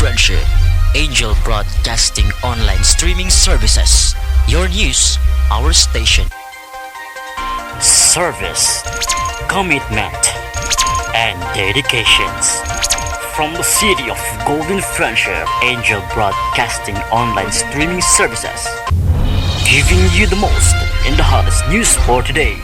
Friendship, Angel Broadcasting Online Streaming Services. Your news, our station. Service, commitment, and dedications. From the city of Golden Friendship, Angel Broadcasting Online Streaming Services. Giving you the most in the hottest news for today.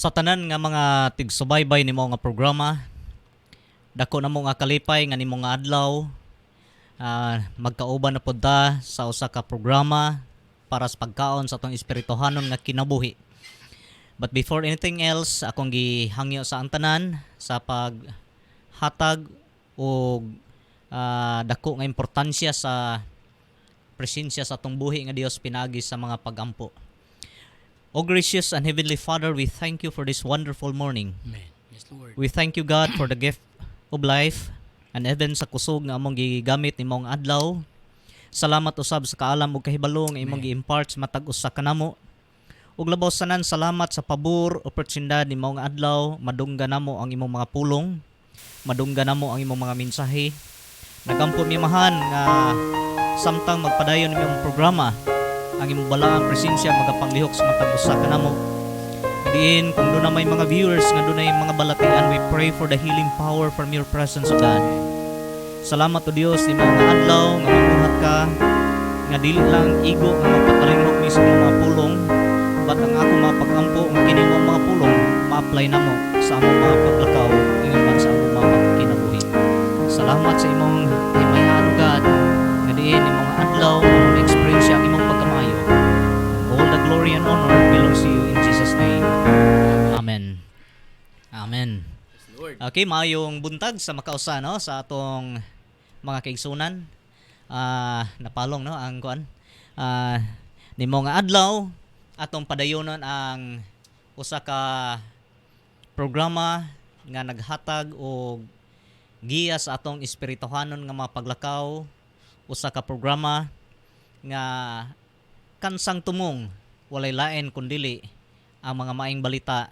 Sa tanan nga mga tigsubaybay nimo nga programa, dako na mo nga kalipay nga nimo nga adlaw, magkauban na pud ta sa usa ka programa para sa pagkaon sa atong espirituhanon nga kinabuhi. But before anything else, akong gihangyo sa tanan sa paghatag og dako nga importansya sa presensya sa atong buhi nga Dios pinagi sa mga pagampo. O gracious and heavenly Father, we thank you for this wonderful morning. Amen. Yes, Lord. We thank you, God, for the gift of life and even sa kusog nga among gigamit ni mong adlaw. Salamat usab sa kaalam ug kahibalo nga imong gi-impart sa matag usa kanamo. Ug labaw sanan salamat sa pabor oportunidad ni mong adlaw, madungga namo ang imong mga pulong, madungga namo ang imong mga mensahe. Nagampo mi mahan nga samtang magpadayon ni imong programa, ang imong balaang presensya magapanglihok sa matag usa kanamo. Diin kung doon na may mga viewers nga doon na mga balatian, we pray for the healing power from your presence, O God. Salamat o Dios ni mga adlaw nga mabuhat ka, nga dili lang igo nga magpatalinok mi sa mga pulong, but ang ako mga pagampo nga kini mga pulong ma-apply namo sa among mga paglakaw ingon man sa among mga kinabuhi. Salamat sa imong himayan, O God, nga diin ni mga adlaw ang experience ang imong pagkamayo. All the glory and honor belongs to you in Jesus' name. Amen. Amen. Lord. Okay, maayong buntag sa makausa no sa atong mga kaigsunan. Napalong no ang kuan. Nimo nga adlaw atong padayonon ang usa ka programa nga naghatag og giya sa atong espirituhanon nga mga paglakaw, usa ka programa nga kansang tumong walay lain kundili ang mga maayong balita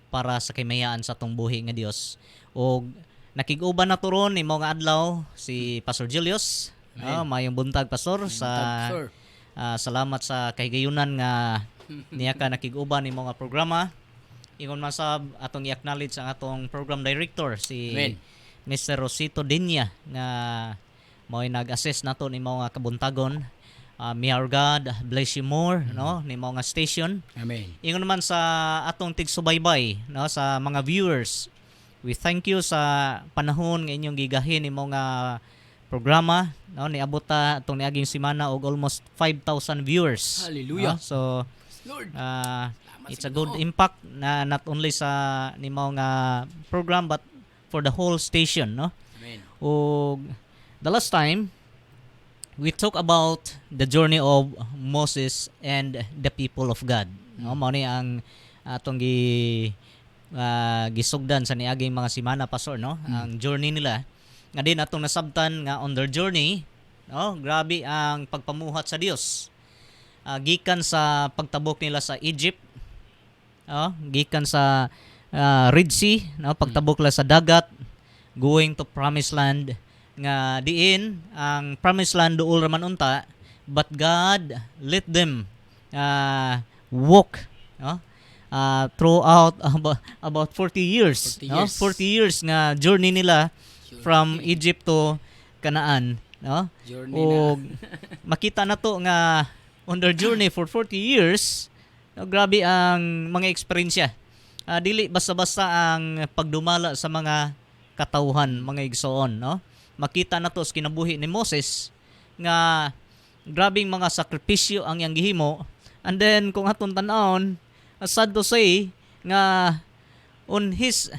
para sa kamayaan sa atong buhi nga Dios. Og nakig-uban na turon ni mga adlaw si Pastor Julius. Mayong buntag Pastor sa salamat sa kahigayunan nga niya ka nakig-uban ni mga programa. Ingon man sab atong i-acknowledge ang atong program director si Mr. Rosito Dinya nga mo'y nag-assist nato ni mga kabuntagon. May our God bless you more no ni mga station. Amen. Ingon naman sa atong tigsubaybay no sa mga viewers. We thank you sa panahon nga inyong gigahin ni mga programa no niabot ta atong niaging semana og almost 5,000 viewers. Hallelujah. No? So Lord. it's a good impact na not only sa ni mga program but for the whole station no. Amen. Og the last time we talk about the journey of Moses and the people of God. no mao ni ang atong gisugdan sa niaging mga simana pastor, no, ang journey nila nga din atong nasabtan nga on their journey, no, grabe ang pagpamuhat sa Dios. Gikan sa pagtabok nila sa Egypt, gikan sa Red Sea, no, pagtabok nila sa dagat, going to Promised Land, nga diin ang Promised Land duol raman unta, but God let them walk, no, throughout about 40 years, 40 no, years. 40 years nga journey nila from Egypt to Canaan, no. Journey O na. makita na to nga on their journey for 40 years, no, grabe ang mga eksperyensya. Dili basta-basta ang pagdumala sa mga katawhan, mga igsoon, no. Makita na to sa kinabuhi ni Moses nga grabing mga sakripisyo ang iyang gihimo. And then kung atong tan-awon, sad to say nga on his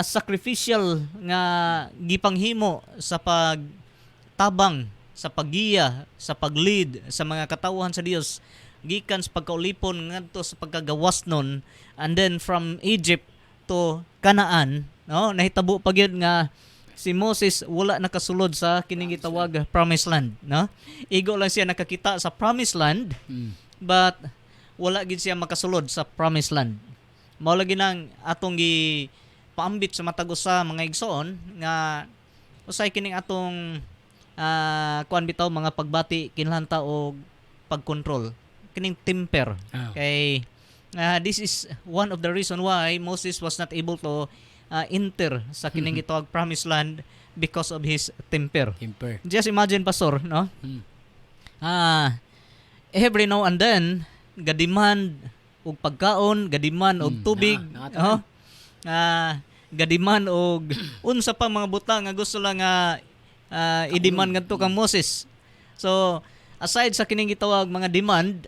sacrificial nga gipanghimo sa pagtabang, sa paggiya, sa paglead sa mga katawhan sa Dios, gikan sa pagkaulipon ngadto sa pagkagawas nun, and then from Egypt to Canaan, no, nahitabo pa gyud nga si Moses wala nakasulod sa kining gitawag Promised Land, no. Igo lang siya nakakita sa Promised Land, but wala gid siya makasulod sa Promised Land. Mao lagi nang atong paambit sa matag usa mga igsoon nga usay kining atong kuan bitaw mga pagbati kinahanglan og pagkontrol kining temper. Kay this is one of the reason why Moses was not able to enter sa kining gitawag Promised Land because of his temper. Just imagine pastor, no, every now and then gadiman og pagkaon, gadiman og tubig, gadiman og unsa pa mga butang nga gusto lang nga i-demand ngadto kang Moses. So aside sa kining gitawag mga demand,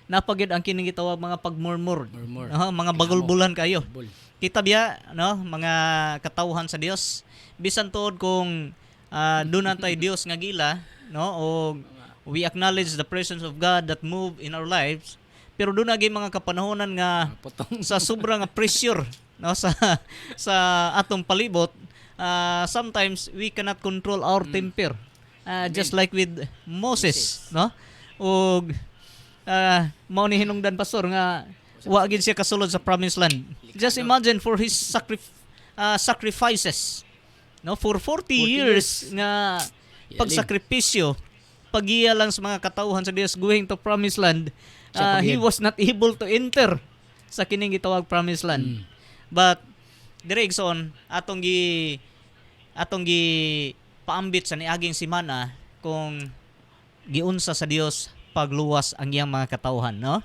napagid ang kining gitawag mga pagmurmur, mga bagulbulan kayo. Kita biya, no, mga katawhan sa Dios, bisan tuod kung doon tay Dios nga gila, no, o we acknowledge the presence of God that move in our lives, pero doon naging mga kapanahonan nga sa sobrang pressure, no, sa atong palibot, sometimes we cannot control our temper, just like with Moses, no. Og mao ni hinungdan pastor nga wa gid siya kasulod sa Promised Land. Just imagine for his sacrifices, no, for 40 years nga pagsakripisyo, pagiya lang sa mga katawhan sa Dios going to Promised Land, he was not able to enter sa kining gitawag Promised Land. But direkson atong gi paambit sa niaging simana kung giunsa sa Dios pagluwas ang iyang mga katawhan, no.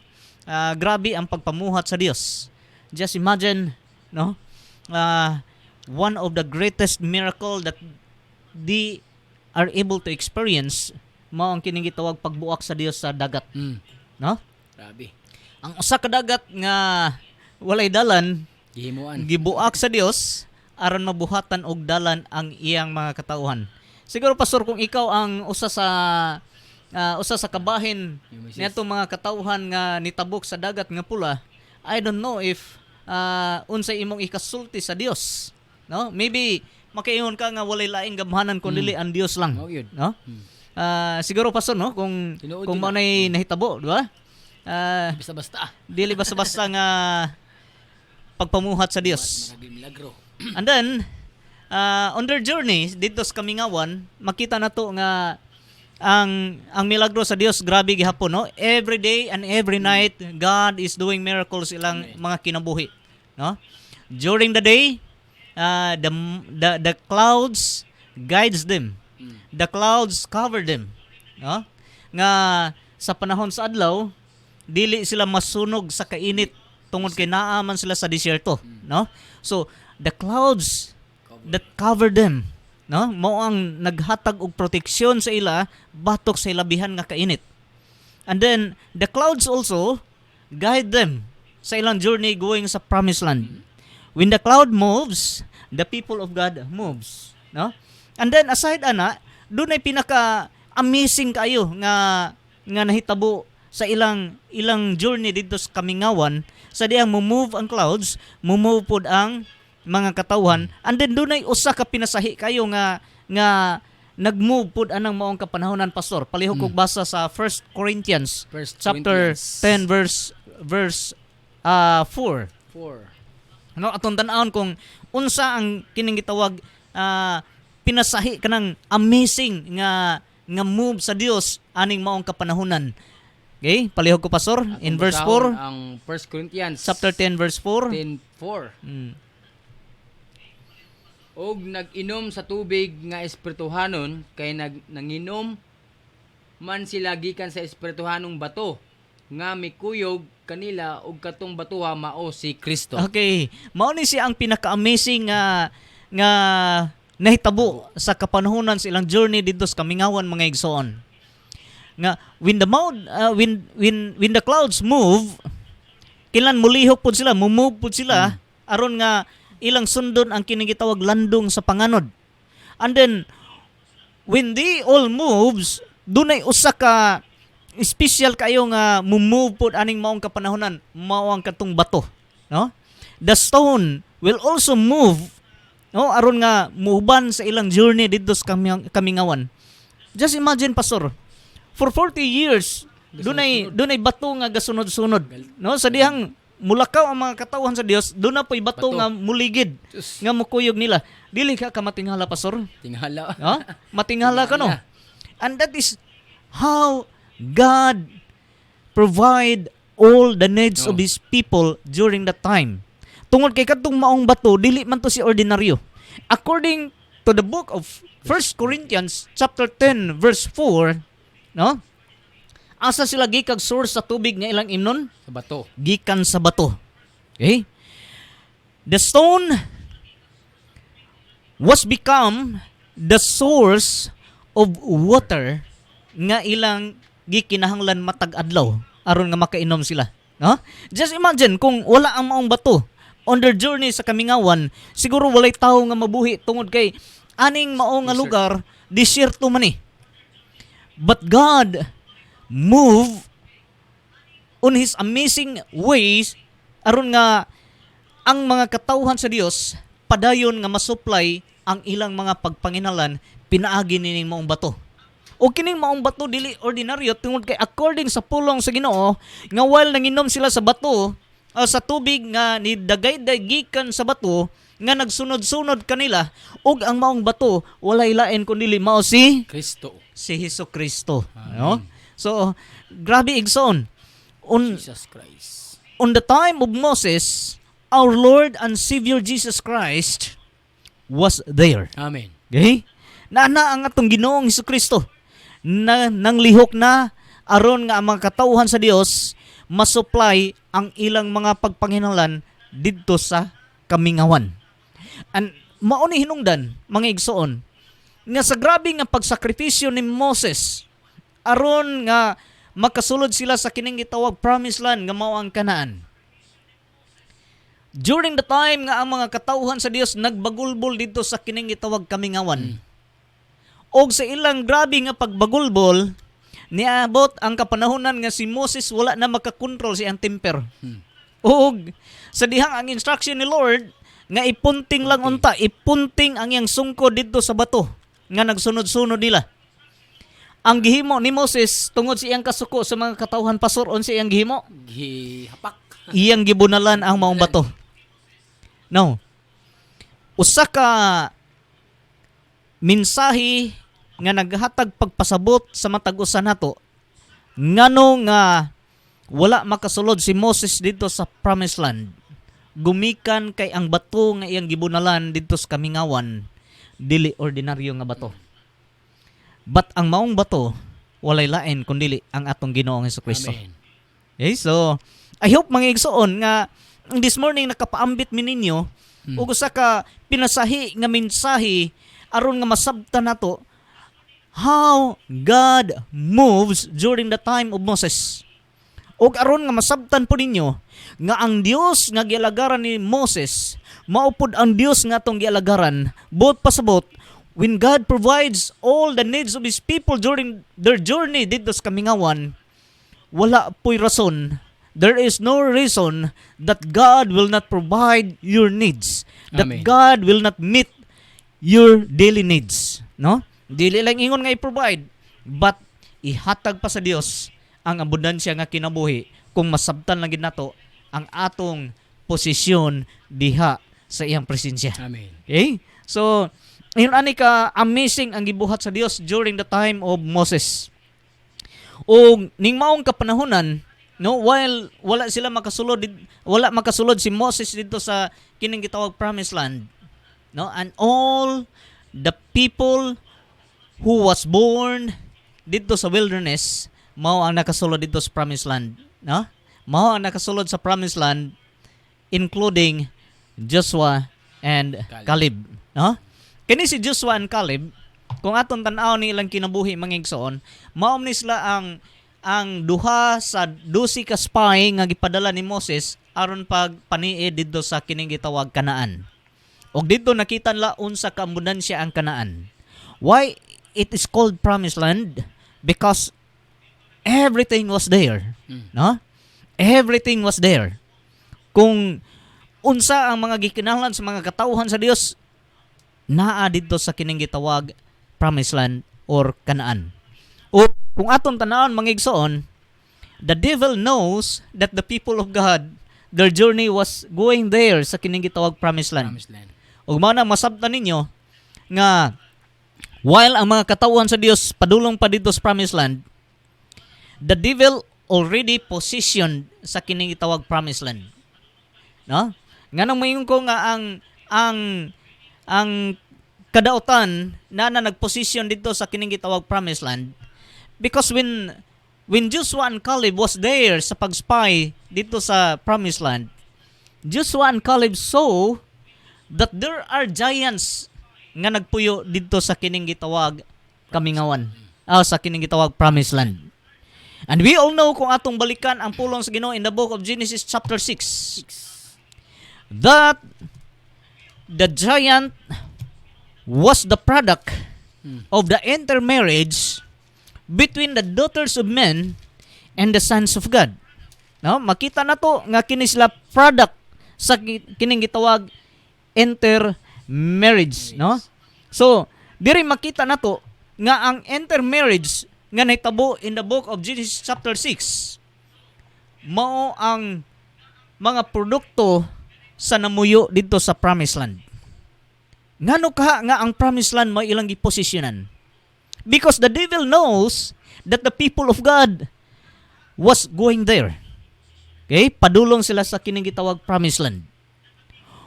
Grabe ang pagpamuhat sa Dios. Just imagine, no, one of the greatest miracle that they are able to experience mao ang kining gitawag pagbuak sa Dios sa dagat, no. Grabe. Ang usa ka dagat nga walay dalan gibuak sa Dios aron mabuhatan og dalan ang iyang mga katawhan. Siguro pastor, kung ikaw ang usa sa kabahin nitong mga katawhan nga nitabok sa dagat nga pula, I don't know if unsay imong ikasulti sa Dios, no. Maybe makaingon ka nga walay laing gamhanan kun dili ang Dios lang, no. Siguro pastor, no, kung mao nay nahitabo, di ba? Basta-basta. Dili basta-basta nga pagpamuhat sa Dios. Milagro. And then on their journey dito sa Kamingawan, makita na to nga ang milagro sa Dios grabe gihapon, no. Every day and every night God is doing miracles ilang mga kinabuhi, no. During the day, the clouds guides them. The clouds cover them, no. Nga sa panahon sa adlaw dili sila masunog sa kainit tungod kay naaman sila sa disyerto, no. So the clouds that cover them, no, mao ang naghatag og proteksyon sa ila batok sa ilabihan nga kainit. And then the clouds also guide them sa ilang journey going sa Promised Land. When the cloud moves, the people of God moves, no. And then aside ana, doon ay pinaka amazing kayo nga nahitabo sa ilang journey dito sa kamingawan, sa diyang move ang clouds, move pod ang mga katawhan, and then dunay usa ka pinasahi kayo nga nag-move pod anang maong kapanahonan, pastor. Palihog kog basa sa 1 Corinthians chapter 10 verse 4. 4. Ano atong tan-awon kung unsa ang kining gitawag pinasahi kanang amazing nga move sa Dios aning maong kapanahonan. Okay, palihog ko, pastor, in verse 4. Ang 1 Corinthians Chapter 10 verse 4. 10:4. Og nag-inom sa tubig nga espirituhanon, kay nanginom man sila gikan sa espirituhanong bato, nga mikuyog kanila og katong batuha mao si Kristo. Okay, mao ni siya ang pinaka-amazing nga nahitabo sa kapanahonan sa ilang journey dito sa kamingawan, mga igsoon. Nga when the clouds move, kilan mulihok pud sila, move pud sila aron nga ilang sundon ang kinigitawag landong sa panganod. And then when they all moves, dunay usa ka special kayo nga move pod aning maong kapanahonan, mao ang katong bato, no? The stone will also move, no, aron nga muban sa ilang journey dito sa kamingawan. Just imagine, pastor, for 40 years dunay bato nga gasunod-sunod, no, sa dihang mulakaw ang mga katawhan sa Dios, doon na po'y bato nga muligid nga mukuyog nila. Dili ka matinghala, pastor? Tinghala. No? Matinghala ka, no? And that is how God provide all the needs of His people during that time. Tungod kay katong maong bato, dili man to si ordinaryo. According to the book of 1 Corinthians chapter 10 verse 4, no? Asa sila gikag source sa tubig nga ilang imnon? Sa bato. Gikan sa bato. Okay? The stone was become the source of water nga ilang gikinahanglan matag adlaw aron nga makainom sila. No? Just imagine kung wala ang maong bato on their journey sa kamingawan, siguro walay tawo nga mabuhi tungod kay aning maong nga lugar disyerto man eh. But God move on His amazing ways aron nga ang mga katawhan sa Dios padayon nga masupply ang ilang mga pagpanginalan pinaagi nining maong bato. O kining maong bato dili ordinaryo tungod kay according sa pulong sa Ginoo nga while nanginom sila sa bato sa tubig nga ni dagay gikan sa bato nga nagsunod-sunod kanila, ug ang maong bato walay lain kundi mao si Kristo, si Hesukristo, no? So, grabe igsoon. Jesus Christ. On the time of Moses, our Lord and Savior Jesus Christ was there. Amen. Okay? Na ang atong Ginoong Hesukristo na nanglihok na aron nga ang mga katawhan sa Dios masupply ang ilang mga pagpanginahanglan didto sa kamingawan. And mao ni hinungdan, mga igsoon, nga sa grabe nga pagsakripisyo ni Moses aron nga makasulod sila sa kining gitawag promised land nga mao ang Kanaan. During the time nga ang mga katawhan sa Dios nagbagulbol dito sa kining gitawag kamingawan. Og sa ilang grabe nga pagbagulbol, niabot ang kapanahonan nga si Moses wala na makakontrol siyang temper. Og sa dihang ang instruction ni Lord nga ipunting lang unta, ipunting ang iyang sungkod dito sa bato nga nagsunod-sunod nila. Ang gihimo ni Moses tungod sa iyang kasuko sa mga katawhan, pastor, unsa iyang gihimo? Gihapak. Iyang gibunalan ang maong bato. No. Usa ka mensahe nga naghatag pagpasabot sa matag usa nato ngano nga wala makasulod si Moses dito sa promised land. Gumikan kay ang bato nga iyang gibunalan dito sa kamingawan dili ordinaryo nga bato. But ang maong bato walay lain kundi ang atong Ginoong Hesukristo. Amen. Okay, so I hope mga igsoon nga this morning nakapaambit mi ninyo ug usa ka pinasahi nga mensahe aron nga masabtan nato how God moves during the time of Moses. Og aron nga masabtan po ninyo nga ang Dios nga gialagaran ni Moses mao pud ang Dios nga atong gialagaran buot pasabot when God provides all the needs of His people during their journey dito sa kamingawan. wala po'y rason. There is no reason that God will not provide your needs. That Amen. God will not meet your daily needs. No? Dili lang ingon nga i-provide, but ihatag pa sa Dios ang abundansya nga kinabuhi kung masabtan lang gid nato ang atong posisyon diha sa iyang presensya. Amen. Okay? So, yun ani ka amazing ang gibuhat sa Dios during the time of Moses. O ning maong kapanahonan, no, while wala makasulod si Moses dito sa kining gitawag promised land, no, and all the people who was born dito sa wilderness mao ang nakasulod dito sa promised land, no? Mao ang nakasulod sa promised land, including Joshua and Caleb, no? Kini si Joshua and Caleb, kung aton tan-aw ni ilang kinabuhi mangigsoon, mao ni sila ang duha sa 12 ka spy nga gipadala ni Moses aron pagpaniid didto sa kining gitawag Kanaan. Og dito nakita nila unsa ka abundansya ang Kanaan. Why it is called promised land? Because everything was there. No? Everything was there. Kung unsa ang mga gikinahanglan sa mga katawhan sa Dios, naa dito sa kining gitawag promised land or Kanaan. O kung aton tanawon mangigsoon, the devil knows that the people of God, their journey was going there sa kining gitawag promised land. Promised land. Ug mao na masabtan ninyo nga while ang mga katawhan sa Dios padulong pa dito sa promised land, the devil already positioned sa kining gitawag promised land. No? Nganong mayon ko nga ang kadautan na nagposition dito sa kining gitawag promised land, because when Joshua and Caleb was there sa pagspy dito sa promised land, Joshua and Caleb saw that there are giants nga nagpuyo dito sa kining gitawag kamingawan, sa kining gitawag promised land. And we all know kung atong balikan ang pulong sa Ginoo in the book of Genesis chapter 6, that the giant was the product of the intermarriage between the daughters of men and the sons of God. No, makita nato nga kini sila product sa kining gitawag intermarriage, no? So, diri makita nato nga ang intermarriage nga nahitabo in the book of Genesis chapter 6 mao ang mga produkto sa namuyo dito sa promised land. Ngano ka nga ang promised land mo ilang giposisyonan? Because the devil knows that the people of God was going there. Okay? Padulong sila sa kining gitawag promised land.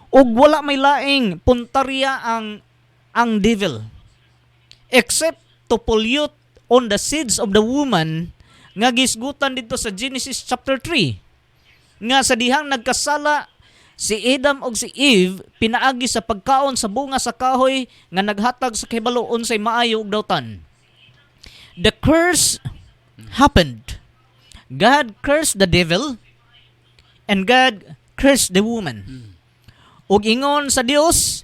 Ug wala may laing puntarya ang devil except to pollute on the seeds of the woman nga gisgutan dito sa Genesis chapter 3. Nga sa dihang nagkasala si Adam og si Eve pinaagi sa pagkaon sa bunga sa kahoy nga naghatag sa kahibalo unsay maayo ug dawtan. The curse happened. God cursed the devil and God cursed the woman. Ug ingon sa Dios,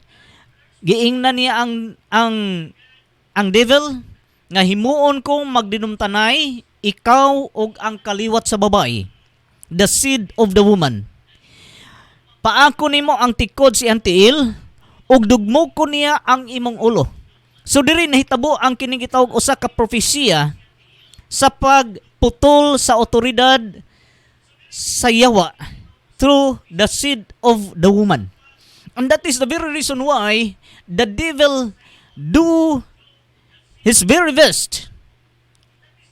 giingnan niya ang devil nga himuon kong magdinumtanay ikaw og ang kaliwat sa babae, the seed of the woman. Paako nimo ang tikod si Antiil ug dugmog ko niya ang imong ulo. So diri nahitabo ang kining gitawag usa ka propesiya sa pagputol sa otoridad sa yawa through the seed of the woman. And that is the very reason why the devil do his very best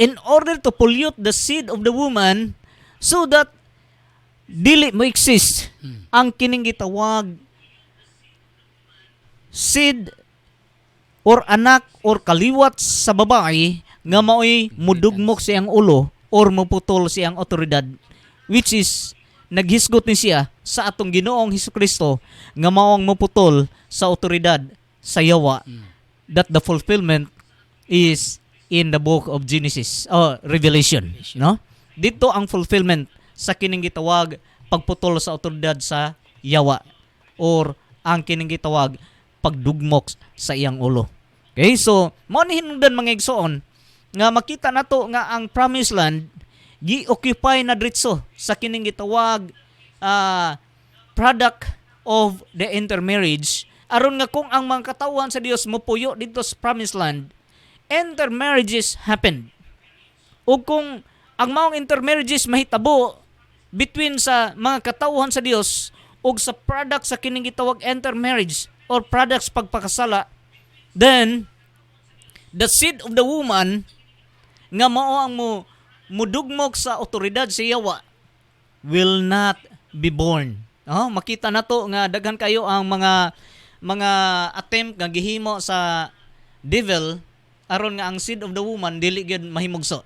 in order to pollute the seed of the woman so that dili mo exist ang kining gitawag seed or anak or kaliwat sa babae nga mao'y mudugmok siyang ulo or muputol siyang otoridad, which is naghisgot ni siya sa atong Ginoong Hesukristo nga maong muputol sa otoridad sa yawa, that the fulfillment is in the book of Genesis Revelation, no? Dito ang fulfillment sa kining gitawag pagputol sa otoridad sa yawa or ang kining gitawag pagdugmok sa iyang ulo. Okay, so mao ni hinungdan mga igsoon nga makita nato nga ang promised land gi-occupy na diretso sa kining gitawag product of the intermarriage, aron nga kung ang mga katawhan sa Dios mopuyo dito sa promised land, intermarriages happened. O kung ang maong intermarriages mahitabo between sa mga katawhan sa Dios o sa product sa kining gitawag intermarriage or products pagpakasala, then the seed of the woman nga mao ang mudugmok sa otoridad sa Yawa will not be born. Makita nato nga daghan kayo ang mga attempt nga gihimo sa devil aron nga ang seed of the woman dili gyud mahimugso.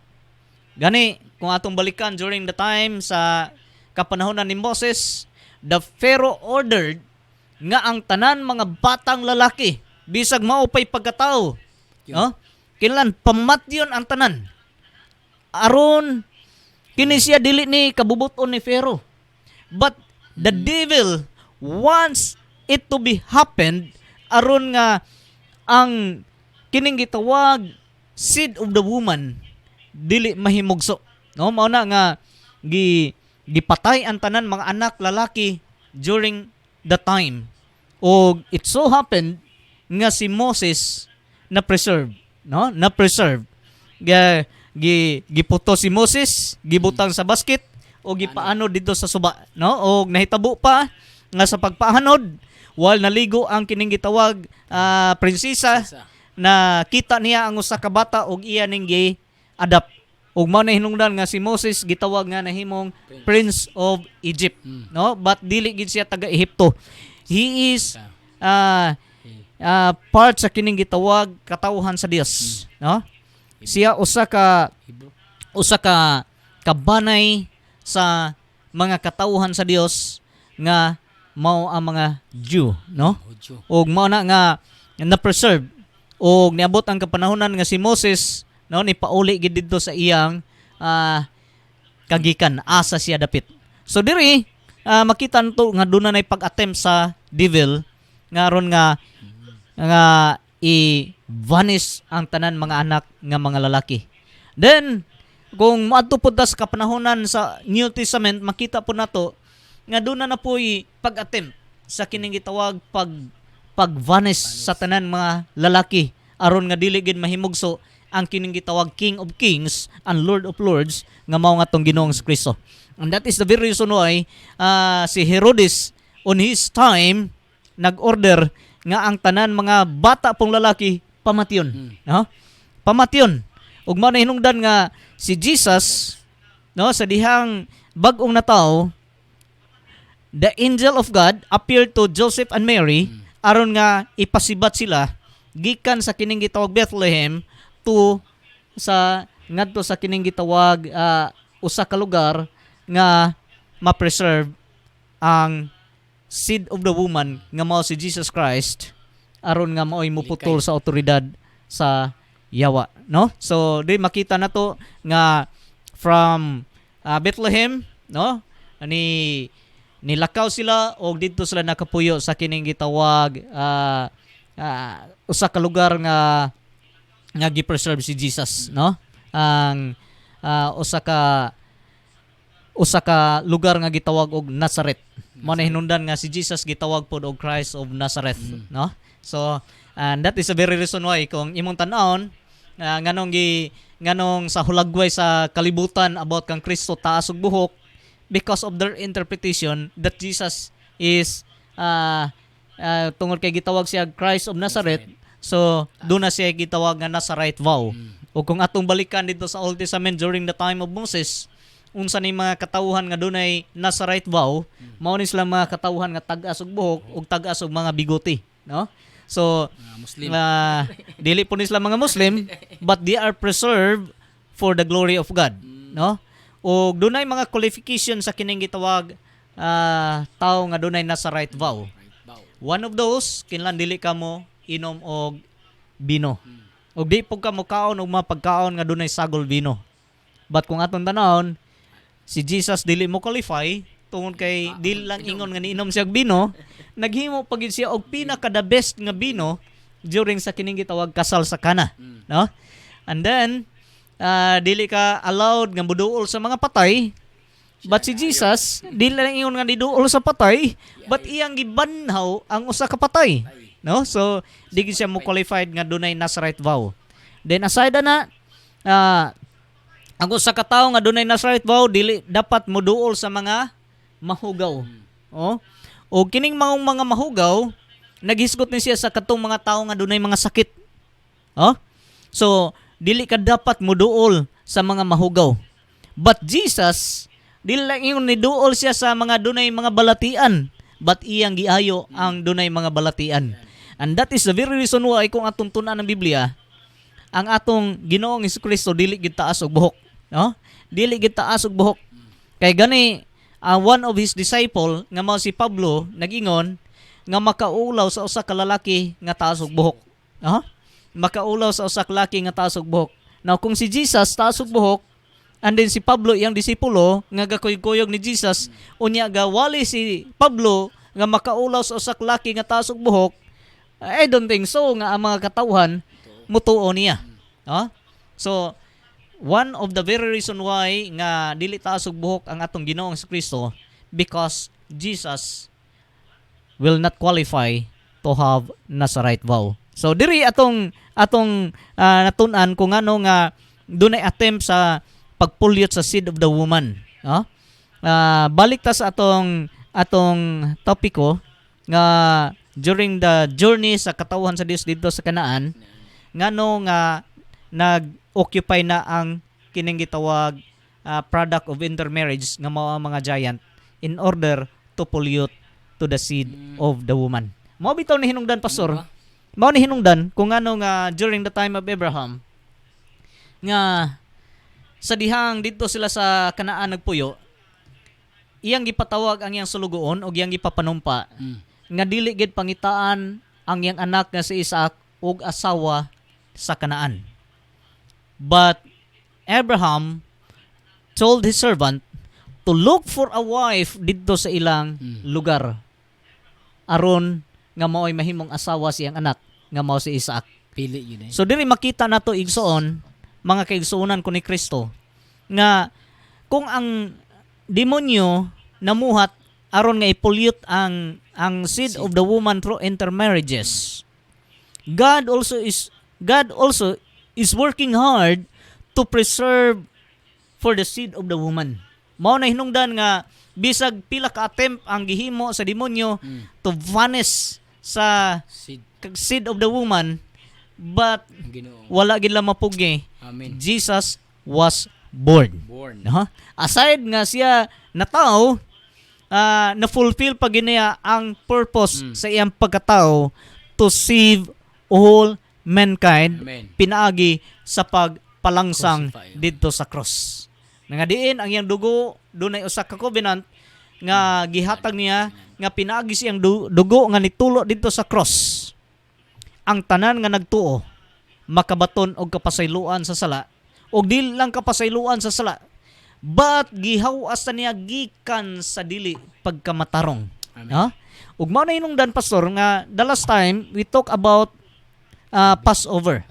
Gani kung atong balikan during the time sa kapanahonan ni Moses, the Pharaoh ordered nga ang tanan mga batang lalaki bisag mao pay pagkatao, kinahanglan pamatyon ang tanan aron kini siya dili ni kabubuton ni Pharaoh. But the devil wants it to be happened aron nga ang kining gitawag seed of the woman dili mahimugso. Mao na nga gipatay ang tanan mga anak lalaki during the time. O it so happened nga si Moses na preserve, na preserve. Giputo si Moses, gibutang sa basket o gipaano dito sa suba, o nahitabo pa nga sa pagpahanod while naligo ang kining gitawag prinsesa na kita niya ang usa ka bata og iya ning gi-adapt. Ug mao na hinungdan nga si Moses gitawag nga nahimong Prince of Egypt, but dili gid siya taga Ehipto. He is part sa kining gitawag katawhan sa Dios, Siya usa ka kabanay sa mga katawhan sa Dios nga mao ang mga Jew, ug mao na nga na-preserve ug niabot ang kapanahonan nga si Moses ni pauli gid didto sa iyang kagikan, asa siya dapit. So diri makita nto nga doon na pag-attempt sa devil nga ron nga i-vanish ang tanan mga anak nga mga lalaki. Then kung maadto pud sa kapanahonan sa New Testament, makita po nato nga doon na po'y pag-attempt sa kining gitawag pag-vanish sa tanan mga lalaki aron nga dili gid mahimugso ang kining gitawag King of Kings and Lord of Lords nga mao nga tong Ginoong Kristo. And that is the very reason why si Herodes on his time nag-order nga ang tanan mga bata pong lalaki pamatyon. Pamatyon. Ug mao na hinungdan nga si Jesus sa dihang bag-ong natawo, the angel of God appeared to Joseph and Mary aron nga ipasibat sila gikan sa kining gitawag Bethlehem to sa ngadto sa kining gitawag usa ka lugar nga ma-preserve ang seed of the woman nga mao si Jesus Christ aron nga mao'y muputol sa otoridad sa Yawa, So di makita nato nga from Bethlehem, nilakaw sila o dito sila nakapuyo sa kining gitawag usa ka lugar nga gi-preserve si Jesus, ang usa ka lugar nga gitawag og Nazareth. Mao na hinungdan nga si Jesus gitawag pod og Christ of Nazareth, So and that is a very reason why kung imong tan-awon nganong sa hulagway sa kalibutan about kang Kristo taas og buhok, because of their interpretation that Jesus is tungod kay gitawag siya Christ of Nazareth, so doon na siya gitawag nga Nazarite vow. O kung atong balikan dito sa Old Testament during the time of Moses, unsa ni mga katawhan nga dunay Nazarite vow, mao ni sila mga katawhan nga tag-as og buhok ug tag-as og mga bigote, So Muslim. Dili po ni sila mga Muslim, but they are preserved for the glory of God, O dunay mga qualification sa kining gitawag tao nga dunay Nazarite vow. One of those, kinahanglan dili ka mo inom og bino. O di po ka mo kaon og mga pagkaon nga dunay sagol bino. But kung atong tanawon, si Jesus dili mo qualify tungod kay dili lang ingon nga niinom siya og bino, naghimo pa gid siya og pinaka the best nga bino during sa kining gitawag kasal sa Kana, And then dili ka allowed nga muduol sa mga patay. But si Jesus, dili lang ingon nga niduol sa patay, but iyang gibanhaw ang usa ka patay. No? So, di gid siya mo qualified nga dunay Nazarite vow. Then aside na, ang usa ka tawo nga dunay Nazarite vow, dili dapat muduol sa mga mahugaw. Oh? O kining mga mahugaw, naghisgot ni siya sa katong mga tawo nga dunay mga sakit. Oh? So, dili ka dapat muduol sa mga mahugaw. But Jesus, dili lang ingon ni duol siya sa mga dunay mga balatian, but iyang giayo ang dunay mga balatian. And that is the very reason why kung atong tun-an ng Biblia, ang atong Ginoong Hesukristo dili gid taas og buhok, no? Dili gid taas og buhok. Kay gani one of his disciple nga mao si Pablo nagingon nga makaulaw sa usa ka lalaki nga taas og buhok. Makaulaw sa usa ka lalaki nga taas og buhok. Now kung si Jesus taas og buhok, and then si Pablo iyang disipulo nga gakuyog-kuyog ni Jesus, unya gawali si Pablo nga makaulaw sa usa ka lalaki nga taas og buhok, I don't think so nga ang mga katawhan mutuo niya. So one of the very reason why nga dili taas og buhok ang atong Ginoong Kristo, because Jesus will not qualify to have Nazarite vow. So diri atong natun-an kung ano nga dunay attempt sa pagpulyot sa seed of the woman. Balik ta sa atong topiko nga during the journey sa katawhan sa Dios dito sa Kanaan, ngano nga nag-occupy na ang kining gitawag product of intermarriage nga mao ang mga giant in order to pollute to the seed of the woman. Mao bitaw ni hinungdan, pastor. Mao ni hinungdan kung ano nga during the time of Abraham nga sa dihang dito sila sa Kanaan nagpuyo, iyang gipatawag ang iyang sulugoon o iyang gipapanumpa nga dili gid pangitaan ang iyang anak nga si Isaac og asawa sa Kanaan. But Abraham told his servant to look for a wife dito sa ilang lugar aron nga mao'y mahimong asawa siyang anak nga mao si Isaac. Pili yun eh. So diri makita nato igsoon mga kaigsuonan ko ni Kristo nga kung ang demonyo namuhat aron nga i-pollute ang seed of the woman through intermarriages, God also is working hard to preserve for the seed of the woman. Mao na hinungdan nga bisag pila ka attempt ang gihimo sa demonyo to vanish sa seed of the woman, but wala gid lang mapugi. Amen. Jesus was born. Aside nga siya na tao, na-fulfill pa giniya ang purpose sa iyang pagkatao to save all mankind. Amen. Pinaagi sa pagpalangsang dito sa cross. Nga diin ang iyang dugo, dunay usa ka covenant nga gihatag niya nga pinaagi siyang dugo nga nitulo dito sa cross. Ang tanan nga nagtuo makabaton og kapasayloan sa sala, og dili lang kapasayloan sa sala, but gihawas na niya gikan sa dili pagkamatarong. Ug mao na hinungdan, pastor, nga the last time we talk about Passover.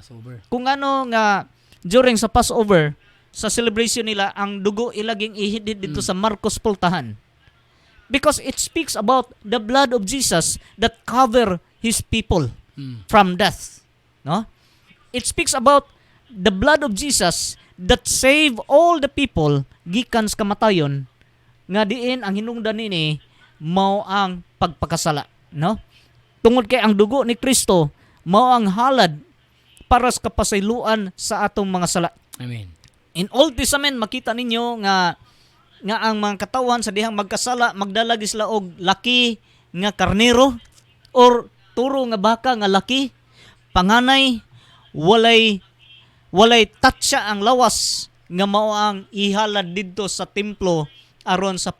Kung ano nga during sa Passover, sa celebration nila, ang dugo ilaging ihidid dito sa Marcos pultahan. Because it speaks about the blood of Jesus that cover his people from death. No? It speaks about the blood of Jesus that save all the people gikan sa kamatayon, nga diin ang hinungdan nini mao ang pagpakasala. No? Tungod kay ang dugo ni Kristo mao ang halad para sa kapasayloan sa atong mga sala. Amen. In Old Testament makita ninyo nga ang mga katawan sa dihang magkasala magdala sila og laki nga karnero or turo nga baka nga laki, panganay, walay tatsa ang lawas nga mao ang ihalad didto sa templo aron sa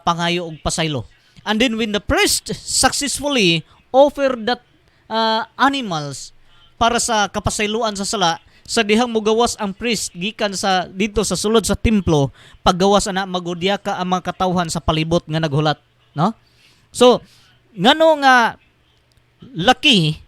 pangayo og pasaylo. And then when the priest successfully offered that animals para sa kapasayloan sa sala, sa dihang mugawas ang priest gikan sa dito sa sulod sa templo, paggawas ana magudya ka ang mga katawhan sa palibot nga naghulat, no? So ngano nga laki,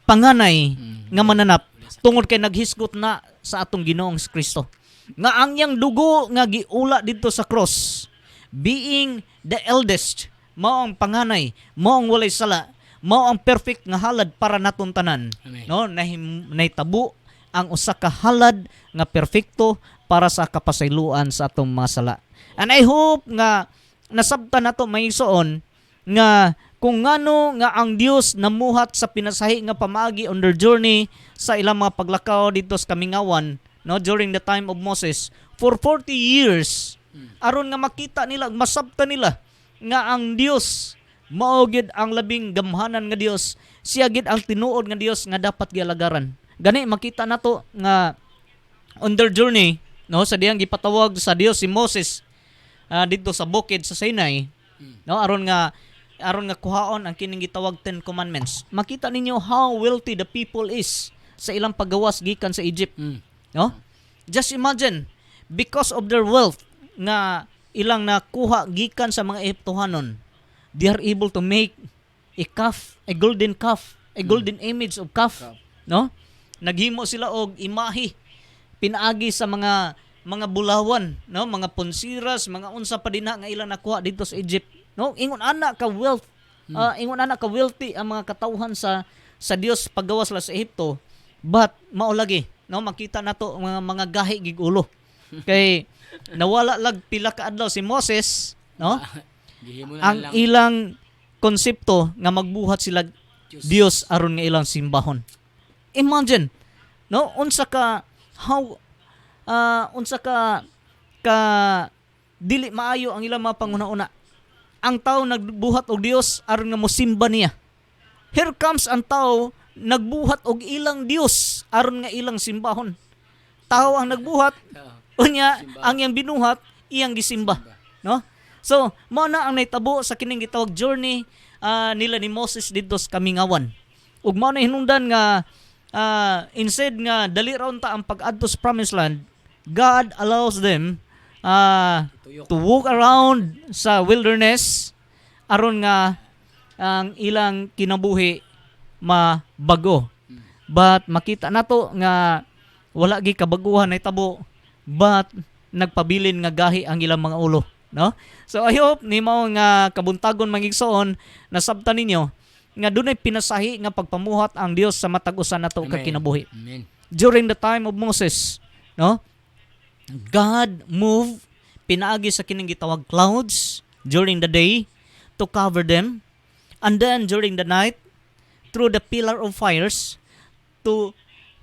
panganay nga mananap, tungod kay naghisgot na sa atong Ginoong Kristo. Nga ang yang dugo nga giula dito sa cross, being the eldest, mao ang panganay, mao ang walay sala, mao ang perfect nga halad para naton tanan. Amen. No, nahitabo ang usa ka halad nga perfecto para sa kapasayloan sa atong mga sala. And I hope nga nasabtan nato mayigsoon nga kung ngano nga ang Dios namuhat sa pinasahi nga pamaagi on their journey sa ilang mga paglakaw dito sa Kamingawan, no, during the time of Moses for 40 years, aron nga makita nila, masabtan nila nga ang Dios mao gid ang labing gamhanan nga Dios, siya gid ang tinuod nga Dios nga dapat gialagaran. Gani makita nato nga on their journey, no, sa diyang gipatawag sa Dios si Moses dito sa bukid sa Sinai, no, aron nga kuhaon ang kining gitawag 10 commandments. Makita ninyo how wealthy the people is sa ilang paggawas gikan sa Egypt. No? Just imagine, because of their wealth nga ilang nakuha gikan sa mga Egyptohanon, they are able to make a calf, a golden calf, a golden image of calf. No? Naghimo sila og imahe pinaagi sa mga bulawan, no, mga ponsiras, mga unsa pa dinha nga ilang nakuha dito sa Egypt. No, ingon ana ka wealth, ingon ana ka wealthy ang mga katawhan sa Dios paggawas la sa Ehipto. But mao lagi, no, makita nato mga gahi gig ulo. Kay nawala lag pila ka adlaw si Moses, no? Gihimo na Ang lang. ilang konsepto nga magbuhat sila Dios aron nga ilang simbahon. Imagine, no, unsa ka dili maayo ang ilang mga panguna-una. Ang tao nagbuhat og Dios aron nga mosimba niya. Here comes ang tao nagbuhat og ilang Dios aron nga ilang simbahon. Tao ang nagbuhat, unya ang iyang binuhat iyang gisimba, no? So, mao na ang naitabo sa kining gitawag journey nila ni Moses dito sa Kamingawan. Ug mao na hinungdan nga instead nga dali ra unta ang pag-adto sa promised land, God allows them to walk around sa wilderness aron nga ang ilang kinabuhi mabago. But makita nato nga wala gi kabaguhan ay tabo, but nagpabilin nga gahi ang ilang mga ulo, no? So I hope ni mao nga kabuntagon mangigsoon nasabtan ninyo nga dunay pinasahi nga pagpamuhat ang Dios sa matag usa nato ka kinabuhi. Amen. During the time of Moses, no? God moved pinaagi sa kining gitawag clouds during the day to cover them, and then during the night through the pillar of fires to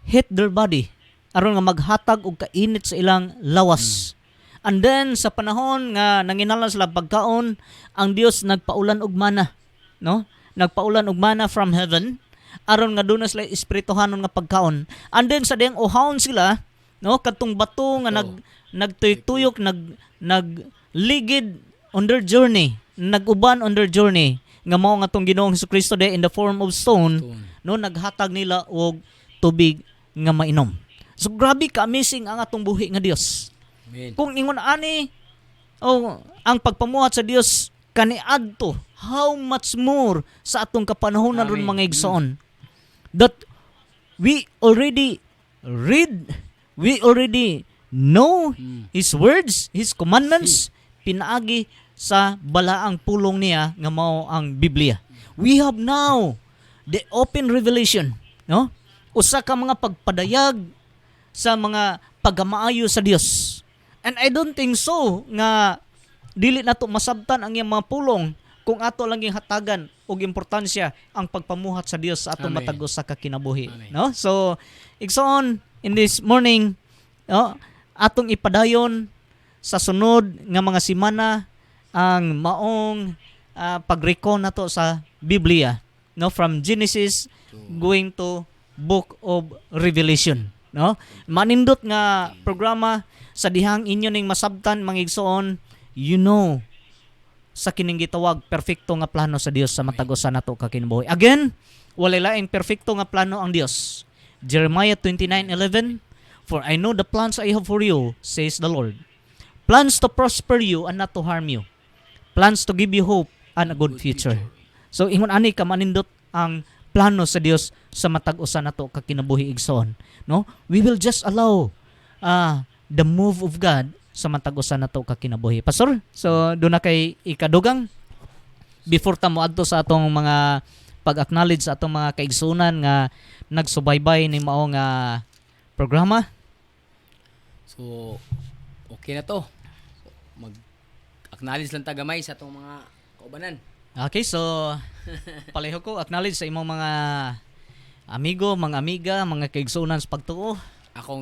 hit their body aron nga maghatag og kainit sa ilang lawas. And then sa panahon nga nanginahanglan sila pagkaon, ang Dios nagpaulan og mana, no? Nagpaulan og mana from heaven aron nga doon sila espirituhanon nga pagkaon. And then sa diyang uhawon sila, no, katong bato nga nagtuyok nagligid on their journey, naguban on their journey nga mao nga tong Ginoong Jesucristo de in the form of stone, no, naghatag nila og tubig nga mainom. So grabe ka amazing ang atong buhi nga Dios. Amen. Kung ingon ani ang pagpamuhat sa Dios kaniadto, how much more sa atong kapanahonan ron mga igsoon, that we already read, we already know His words, His commandments, pinaagi sa balaang pulong niya nga mao ang Biblia. We have now the open revelation, no? Usa ka mga pagpadayag sa mga paggamaayo sa Dios. And I don't think so nga dili nato masabtan ang iyang mga pulong kung ato lang yung hatagan og importansya ang pagpamuhat sa Dios sa atong Amen. matag usa ka kinabuhi, Amen. no? So igsoon in this morning, no, atong ipadayon sa sunod nga mga semana ang maong pag-recon nato sa Biblia, no, from Genesis going to Book of Revelation, no? Manindot nga programa sa dihang inyo ning masabtan mangigsoon, you know, sa kining gitawag perfecto nga plano sa Dios sa matag usa nato ka kinabuhi. Again, walay laing perfecto nga plano ang Dios. Jeremiah 29:11, for I know the plans I have for you, says the Lord. Plans to prosper you and not to harm you. Plans to give you hope and a good future. So ingon ani ka manindot ang plano sa Dios sa matag usa nato ka kinabuhi igsoon, no? We will just allow the move of God sa matag usa nato ka kinabuhi. Pastor, so do na kay ikadugang before ta moadto sa atong mga pag-acknowledge sa atong mga kaigsunan nga nagsubaybay ni mao nga programa. So, okay na to. So, mag-acknowledge lang tagamay sa itong mga kaubanan. Okay, so pareho ko acknowledge sa imong mga amigo, mga amiga, mga kaigsunan sa pagtuo.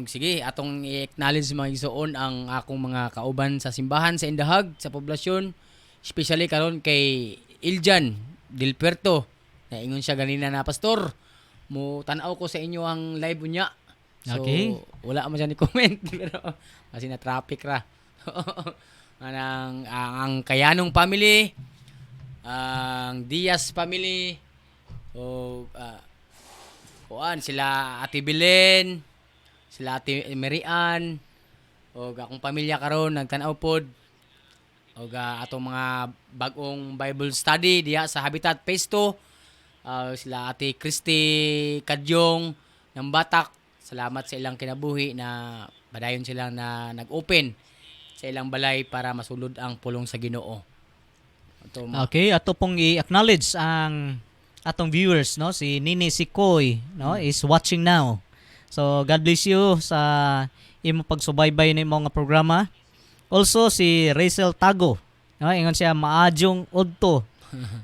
Sige, atong i-acknowledge mga igsoon ang akong mga kauban sa simbahan, sa Indahag, sa poblasyon. Especially karon kay Iljan Del Puerto. Naingon siya ganina na, Pastor, mo tanaw ko sa inyo ang live unya. So, Okay. wala man siya ni comment. Pero, kasi na traffic ra. ang Kayanong family, ang Diaz family, o sila Ate Belen, sila Ate Marian, o akong pamilya karon nagtanaw pod, o atong mga bagong Bible study diha sa Habitat Phase 2, sila Ate Christy Kadyong ng Batak. Salamat sa ilang kinabuhi na padayon silang na nag-open sa ilang balay para masulod ang pulong sa Ginoo. Okay, ato pong i-acknowledge ang atong viewers, no? Si Nini Sikoy, no, is watching now. So God bless you sa imo pagsubaybay ni mga programa. Also si Rachel Tago, no, ingon siya maadyong udto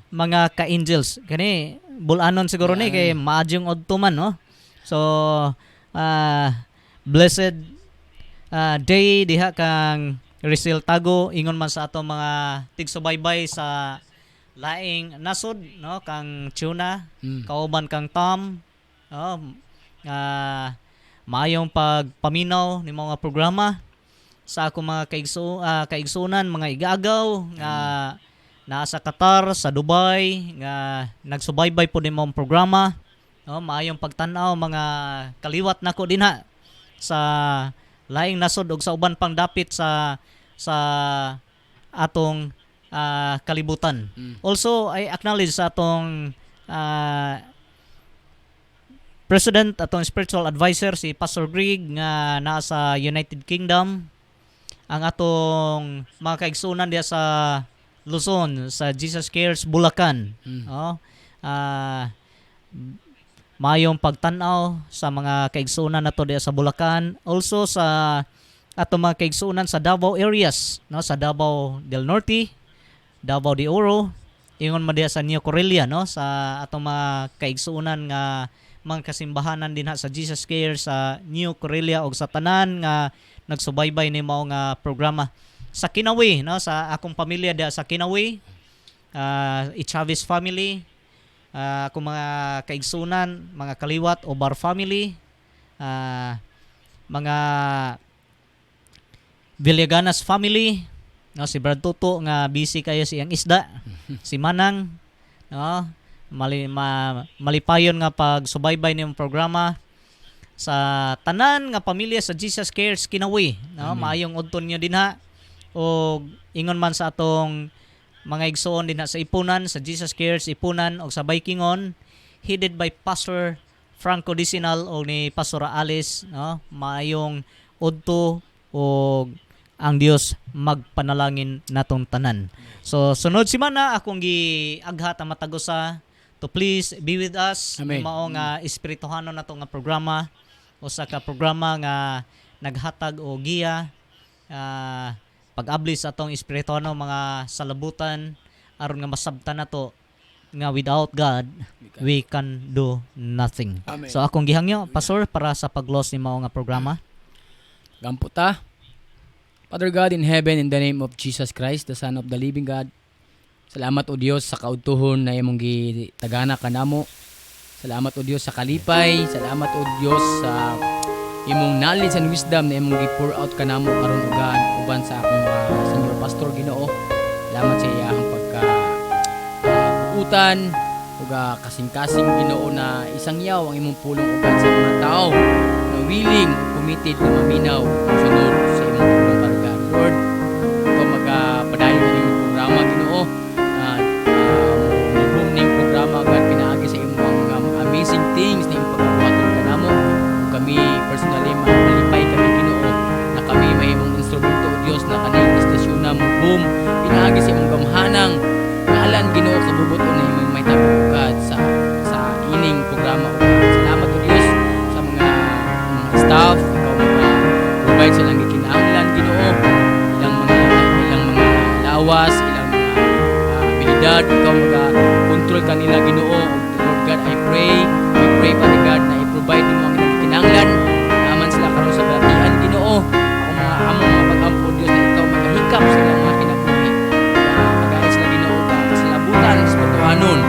mga ka-angels. Kani bulanon siguro ni kay maadyong udto man, no. So blessed day diha kang Rachel Tago, ingon man sa ato mga tigsubaybay sa laing nasod, no, kang Tuna, kauban kang Tom, no, maayong pagpaminaw ni mga programa sa akong mga kaigsunan, mga igagaw nga naa sa Qatar, sa Dubai, nga nagsubaybay po ni mga programa, no, maayong pagtan-aw mga kaliwat nako dinha sa laing nasod ug sa uban pang dapit sa atong kalibutan. Also, I acknowledge sa atong President, atong spiritual advisor, si Pastor Greg, nga nasa United Kingdom. Ang atong mga kaigsunan diya sa Luzon, sa Jesus Cares, Bulacan. Mayong pagtanaw sa mga kaigsunan nato diya sa Bulacan. Also sa atong mga kaigsunan sa Davao areas, no, sa Davao del Norte, Davao de Oro, ingon man diya sa New Corelia, no, sa atong mga kaigsunan nga mga kasimbahanan din sa Jesus Care sa New Corelia o sa tanan nga nagsubaybay ni mao nga programa sa Kinawi, no, sa akong pamilya diya sa Kinawi, Chavez family, akong mga kaigsunan, mga kaliwat o Bar family, mga Villaganas family, no, si Brad Tuto nga busy kayo siyang isda, si Manang, no, malipayon nga pagsubaybay niyong programa sa tanan nga pamilya sa Jesus Cares Kinawi, no, maayong udton niyo dinha o ingon man sa atong mga igsoon dinha sa Ipunan, sa Jesus Cares Ipunan o sa Baikingon, headed by Pastor Franco Dicinal o ni Pastor Alice, no, maayong udto o ang Dios magpanalangin natong tanan. So sunod semana akong giaghat ang matagusa to please be with us. Amen. Mao nga espirituhanon nato nga programa o sa ka programa nga naghatag o giya pag-abli sa atong espirituhanon mga salabutan aron nga masabtan nato nga without God we can do nothing. Amen. So akong gihangyo pastor para sa pag-close ni mao nga programa. Gamputa. Father God in heaven, in the name of Jesus Christ, the Son of the living God, salamat o Diyos sa kaudtuhon na imong gitagana kanamo. Salamat o Diyos sa kalipay. Salamat o Diyos sa imong knowledge and wisdom na imong gi-pour out kanamo karon uban sa akong senior pastor Ginoo. Salamat sa iyang pagka-utan ug kasing-kasing Ginoo na isang yaw ang imong pulong uban sa mga tao na willing ug committed na maminaw ug sunod sa imong pulong karugan. Lord, ikaw magpadayon sa imong programa Ginoo. Programa agad pinaagi sa imong blessings na iyong pagkabuhaton kanamo. Kami personally malipay kami Ginoo na kami mahimong instrumento o Dios na kaning istasyon na mo boom pinaagi sa imong gamhanang ngalan Ginoo kabubuton na imong may tabugad sa ining programa. Salamat o Dios sa mga staff, ikaw mga provide silang gikinahanglan Ginoo, ilang mga lawas, ilang mga abilidad, ikaw mga control kanila Ginoo. Lord God, I pray Father God na i-provide mo ang ilang kinahanglan naman sila karon sa balatian Ginoo. Ang mga among mga pag-ampo Dios na ikaw magahikap sa ilang mga kinabuhi. Pagayat sila Ginoo ka kasilabutan sa pagtuhanon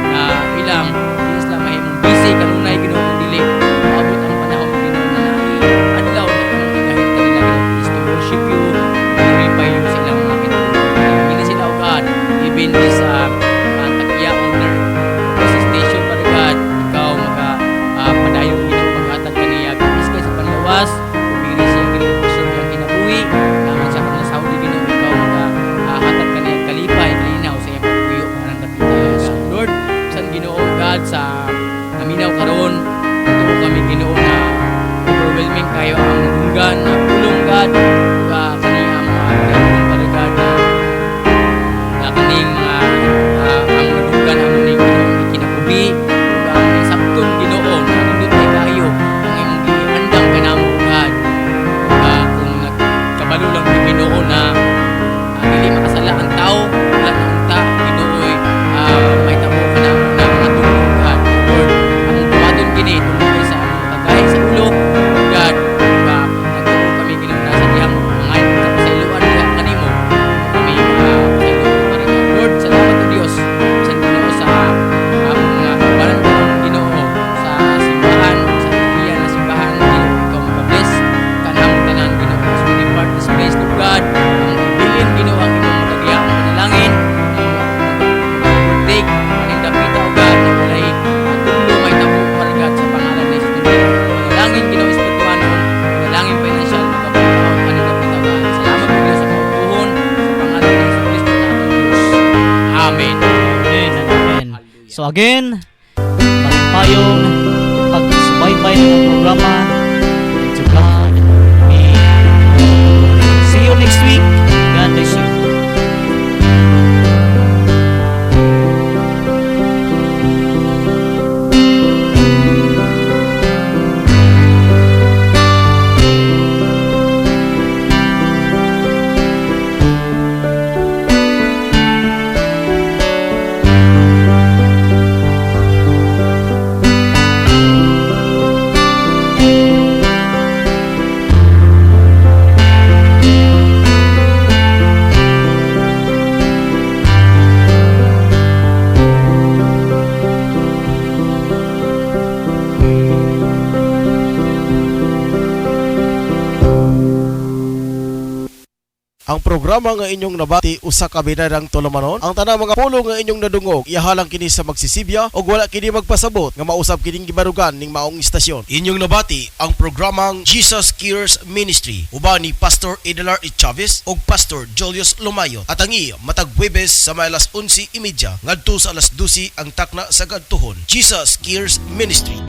na ilang di sila mahimong busy kanunay Ginoo kung dili maabot ang panahon Ginoo na adlaw na imong igahit kanila Ginoo is to worship you, glorify you sa ilang mga kinabuhi. Hindi sila o God even this tag-iya owner sa station Father God, ikaw padayon Ginoo paghatag kaniya iskay sa panlawas ubiri siya Ginoo kusog ang kinabuhi naman sa kanang Saudi Ginoo ikaw hatag kaniya kalipay kalinaw sa iyang pagpuyo kanang dapita Lord san Ginoo God sa naminaw karon tuo kami Ginoo na overwhelming kayo ang dunggan na pulong God kaniya ang mga Father God na kaning mga ang dunggan ang ning Ginoo ikinabuhi sabton Ginoo nindot kay kayo ang imong gihandang kanamo God kung nagkabalo lang ni Ginoo na dili makasala ang tao wala na unta Ginoo may tabo kanamo na mga tungod God Lord ang buhaton kini tungod sa tagay sa ulo God nagtuo kami Ginoo na sa diyang mga kapasayloan diha kanimo kami pasayloan pa rin Lord salamat o Dios sa Ginoo sa mga kabalan Ginoo sa simbahan sa iya na simbahan Ginoo ikaw mag-bless kanamo tanan Ginoo as we depart this place to God ang ibilin Ginoo ang imong magagayang panalangin take aning dapita o God na walay tulo may tabo para God sa pangalan ni Jesus panalangin Ginoo espiritual panalangin financial magkabuhaw aning dapita o God salamat po Dios sa kautuhon sa pangalan ni Jesus Kristo natin Diyos Amen. Amen and amen. So again, payong pagsubaybay ng programa. To God be glory. See you next week. God bless you. Ang programa nga inyong nabati usa ka binadang tulumanon ang tanang mga pulo nga inyong nadungog ihalang kini sa magsisibya o wala kini magpasabot nga mausab kining gibarugan ning maong istasyon. Inyong nabati ang programang Jesus Cares Ministry uban ni Pastor Edelar E. Chavez ug Pastor Julius Lumayo at ang matag Huwebes sa may alas 11:30 ngadto sa alas 12 ang takna sa gadtuhon. Jesus Cares Ministry.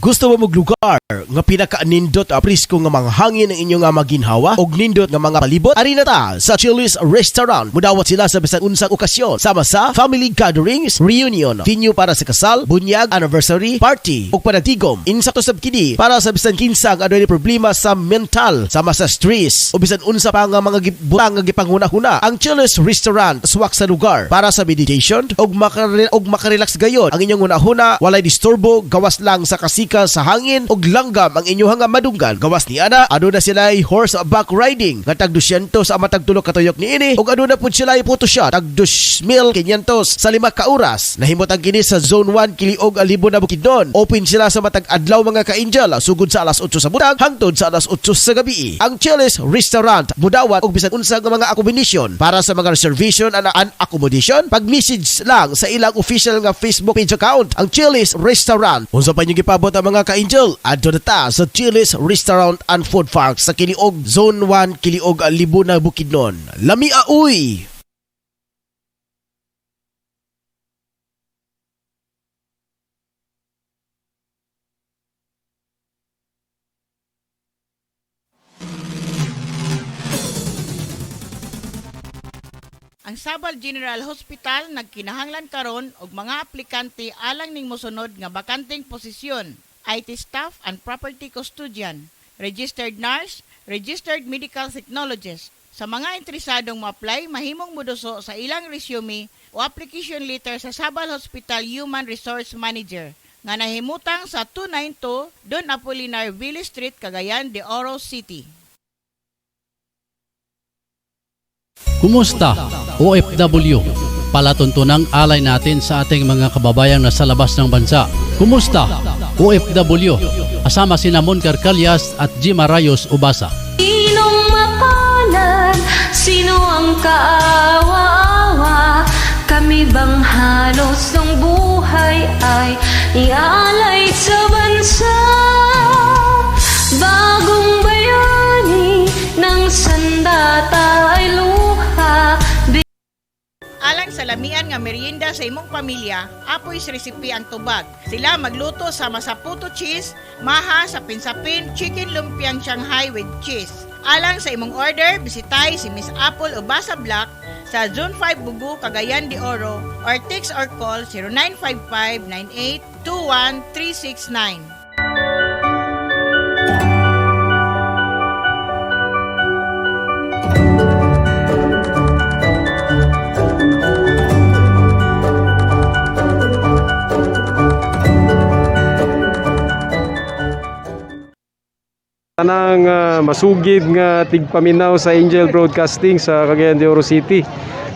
Gusto mo maglugar nga pinaka-nindot aprisko nga mga hangin ang inyong nga maginhawa og nindot nga mga palibot? Ari na ta sa Chili's Restaurant. Mudawat sila sa bisan unsang okasyon sama sa family gatherings, reunion, venue para sa kasal, bunyag, anniversary, party ug panatigom. Insakto sab kini para sa bisan kinsa nga adunay problema sa mental sama sa stress o bisan unsa pa nga mga butang nga gipanghuna-huna. Ang Chili's Restaurant swak sa lugar para sa meditation og makarelax gayon. Ang inyong hunahuna walay disturbo gawas lang sa kasik gikan sa hangin ug langgam ang inyong madunggan. Gawas ni ana, aduna sila horseback riding nga tag 200 sa matag tulo ka tuyok niini ug aduna pud sila photoshoot tag 2,500 sa 5 ka oras. Nahimutang kini sa Zone 1 Kiliog Alibo na Bukidnon. Open sila sa matag adlaw mga ka-angel sugod sa alas 8 sa buntag hangtod sa alas 8 sa gabi. Ang Chili's Restaurant mudawat og bisan unsa nga mga accommodation. Para sa mga reservation and accommodation, pag-message lang sa ilang official nga Facebook page account, ang Chili's Restaurant. Unsa pa inyong gipabot ang mga ka-angel? Adto na ta sa Chili's Restaurant and Food Park sa Kiliog Zone 1 Kiliog Alibo na Bukidnon. Lami uy! Ang Sabal General Hospital nagkinahanglan karon og mga aplikante alang ning mosunod nga bakanteng posisyon: IT staff and property custodian, registered nurse, registered medical technologist. Sa mga interesadong ma-apply, mahimong moduso sa ilang resume o application letter sa Sabal Hospital Human Resource Manager nga nahimutang sa 292 Don Apolinar Ville Street, Cagayan de Oro City. Kumusta, OFW? Palatuntunang alay natin sa ating mga kababayang nasa labas ng bansa. Kumusta, OFW? Asama sina Mon Carcalias at Jim Arayos Ubasa. Sinong mapalad? Sino ang kaawa-awa? Kami bang halos ng buhay ay ialay sa bansa? Bagong bayani ng sandata ay luha. Alang sa lamian nga merienda sa imong pamilya, apoy sa resipi ang tubag. Sila magluto sa masaputo cheese, maha sa pinsapin, chicken lumpiang Shanghai with cheese. Alang sa imong order, bisitay si Miss Apple Ubasa Black sa Zone 5 Bugu, Cagayan de Oro, or text or call 0955-9821-369. Tanang masugid nga tigpaminaw sa Angel Broadcasting sa Cagayan de Oro City.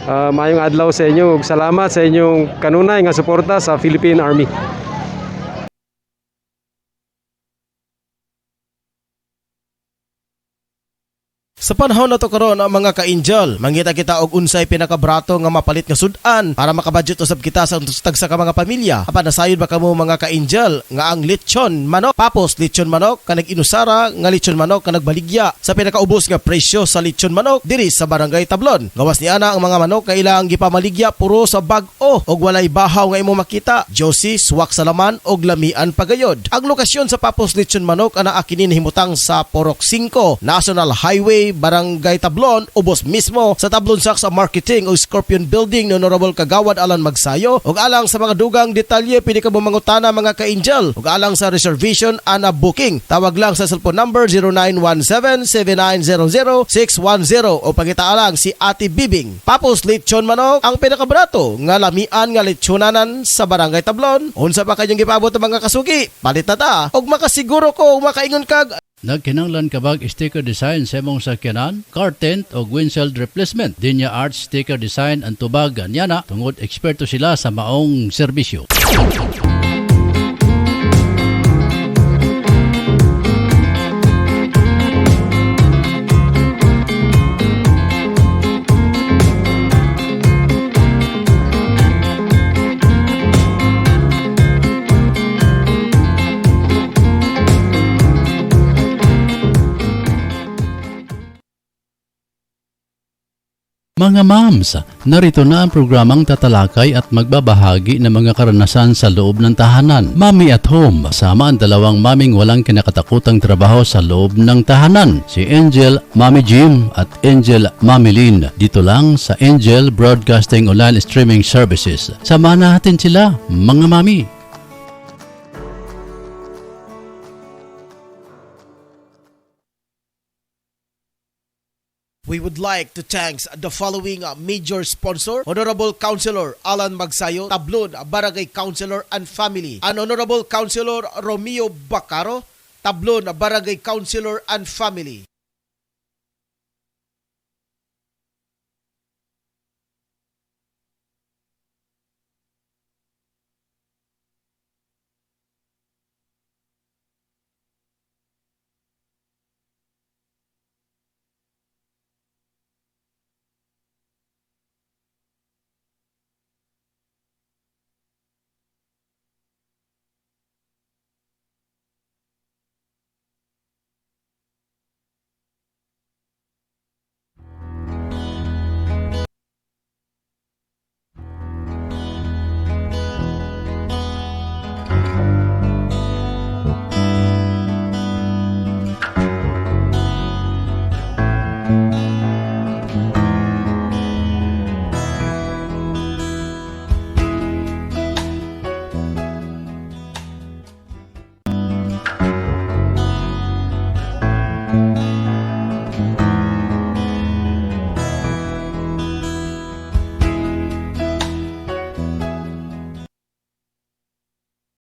Maayong adlaw sa inyo ug salamat sa inyong kanunay nga suporta sa Philippine Army. Sa panahon na to karon ang mga ka-angel, mangita kita og unsay pinakabrato nga mapalit nga sudan para makabudget usab kita sa tag sa mga pamilya. Apan nasayod ba kamo mga ka-angel nga ang lechon manok, papos lechon manok kanag inusara nga lechon manok kanag baligya sa pinakaubos nga presyo sa lechon manok diri sa Barangay Tablon. Gawas ni ana ang mga manok nga ilang gipamaligya puro sa bag-o og walay bahaw nga imong makita. Josie, suwak sa laman og lamian pagayod. Ang lokasyon sa papos lechon manok ana akinin himutang sa Porok 5, National Highway, Barangay Tablon, ubos mismo sa Tablon Saks Marketing o Scorpion Building ni Honorable Kagawad Alan Magsayo. Ug alang sa mga dugang detalye pwede ka mangutana mga ka-angel. Ug alang sa reservation ana booking, tawag lang sa cellphone number 0917-7900-610 o pangitaalang si Ate Bibing. Papos lechon manok ang pinakabrato nga lamian nga lechonanan sa Barangay Tablon. Unsa pa kanyang gipabot ang mga kasugi? Palit na ta og makasiguro ko makaingon kag Nagkinanglan kabag sticker design sa imong sakyanan, car tent o windshield replacement. Dinya Arts sticker design ang tubag anyana tungod eksperto sila sa maong serbisyo. Mga moms, narito na ang programang tatalakay at magbabahagi ng mga karanasan sa loob ng tahanan. Mommy at Home, kasama ang dalawang maming walang kinakatakutang trabaho sa loob ng tahanan. Si Angel, Mommy Jim at Angel, Mommy Lynn. Dito lang sa Angel Broadcasting Online Streaming Services. Samahan natin sila, mga mami. We would like to thank the following major sponsor: Honorable Councilor Alan Magsayo, Tablon Barangay Councilor and Family, and Honorable Councilor Romeo Bacaro, Tablon Barangay Councilor and Family.